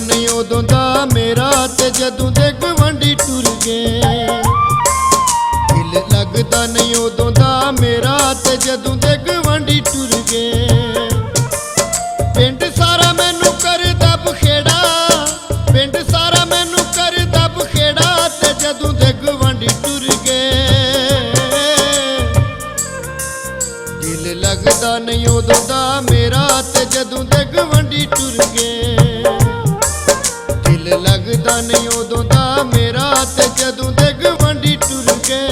नहीं उदों दा मेरा ते जदों दे गवांढी टुर गए। दिल लगदा नहीं उदों दा मेरा ते जदों दे गवांढी टुर गए। पिंड सारा मैनू करदा बखेड़ा, पिंड सारा मैनू करदा बखेड़ा ते जदों दे गवांढी टुर गए। दिल लगदा नहीं उदों दा मेरा ते जदों दे गवांढी टुर गए। दिल लगदा नहीं उदों दा मेरा ते जदों दे गवांढी टुर गए।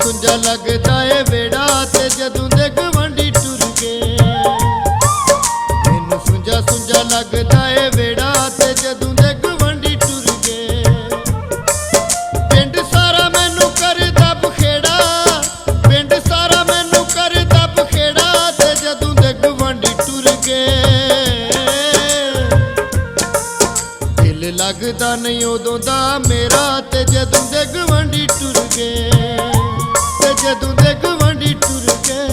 सुंजा लगदा है वेड़ा ते जदों दे गवांढी टुर गए। मैनू सुंजा सुंजा लगदा है वेड़ा ते जदों दे गवांढी टुर गए। पिंड सारा मैनू करदा बखेड़ा, पिंड सारा मैनू करदा बखेड़ा ते जदों दे गवांढी टुर गए। दिल लगदा नहीं उदों दा मेरा ते जदों दे गवांढी टुर गए। जदों दे गवांढी टुर गए।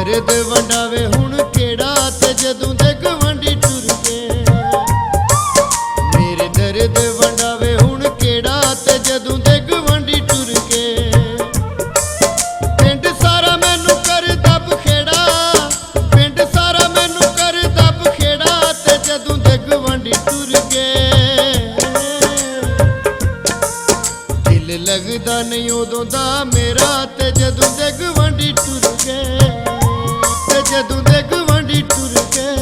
दर्द वंडावे हुण केड़ा ते जदों दे गवांढी टुर गए। मेरे दर्द वंडावे हुण केड़ा ते जदों दे गवांढी टुर गए। पिंड सारा मैनू करदा बखेड़ा, पिंड सारा मैनू करदा बखेड़ा ते जदों दे गवांढी टुर गए। दिल लगदा नहीं उदों दा मेरा ते जदों दे गवांढी टुर गए। जदों दे गवांढी टुर गए।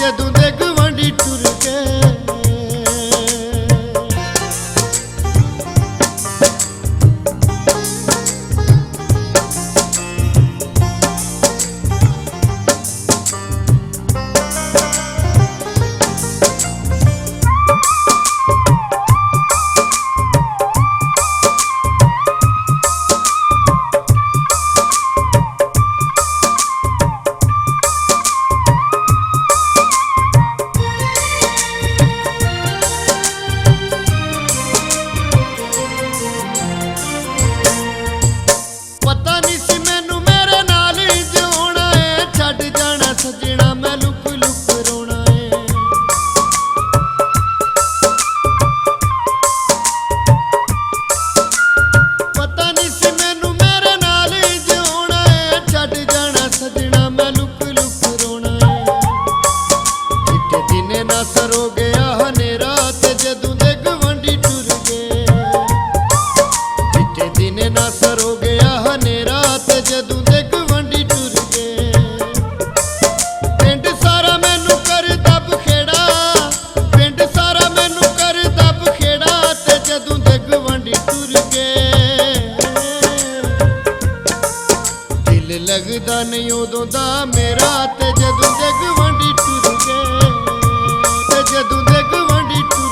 ਜਦੋਂ ਦੇ ਗਵਾਂਢੀ ਟੁਰ ਗਏ। ਪਤਾ ਨਹੀਂ ਸੀ ਮੈਨੂੰ ਮੇਰੇ ਨਾਲ ਹੀ ਜਿਉਣਾ ਏ, ਛੱਡ ਜਾਣਾ ਸੱਜਣਾ ਮੈਂ ਲੁਕ ਲੁਕ ਰੋਣਾ ਏ। ਪਤਾ ਨਹੀਂ ਸੀ ਮੈਨੂੰ ਮੇਰੇ ਨਾਲ ਹੀ ਜਿਉਣਾ ਏ, ਛੱਡ ਜਾਣਾ ਸੱਜਣਾ ਮੈਂ ਲੁਕ ਲੁਕ ਰੋਣਾ ਏ। ਚਿੱਟੇ ਦਿਨੇ ਨਾ ਸਰੋ ਗਿਆ ਹਨੇਰਾ ਤੇ ਜਦੋਂ ਦੇ ਗਵਾਂਢੀ ਟੁਰ ਗਏ। ਚਿੱਟੇ ਦਿਨੇ ਨਾ ਸਰੋ ਗਿਆ ਹਨੇਰਾ ਤੇ ਜਦੋਂ ਦੇ ਗਵਾਂਢੀ ਟੁਰ ਗਏ। ਪਿੰਡ ਸਾਰਾ ਮੈਨੂੰ ਕਰਦਾ ਬਖੇੜਾ, ਪਿੰਡ ਸਾਰਾ ਮੈਨੂੰ ਕਰਦਾ ਬਖੇੜਾ ਤੇ ਜਦੋਂ ਦੇ ਗਵਾਂਢੀ ਟੁਰ ਗਏ। ਦਿਲ ਲੱਗਦਾ ਨਹੀਂ ਉਦੋਂ ਦਾ ਮੇਰਾ ਤੇ ਜਦੋਂ ਦੇ ਗਵਾਂਢੀ ਟੁਰ ਗਏ। ਤੇ ਜਦੋਂ ਦੇ ਗਵਾਂਢੀ ਟੁਰ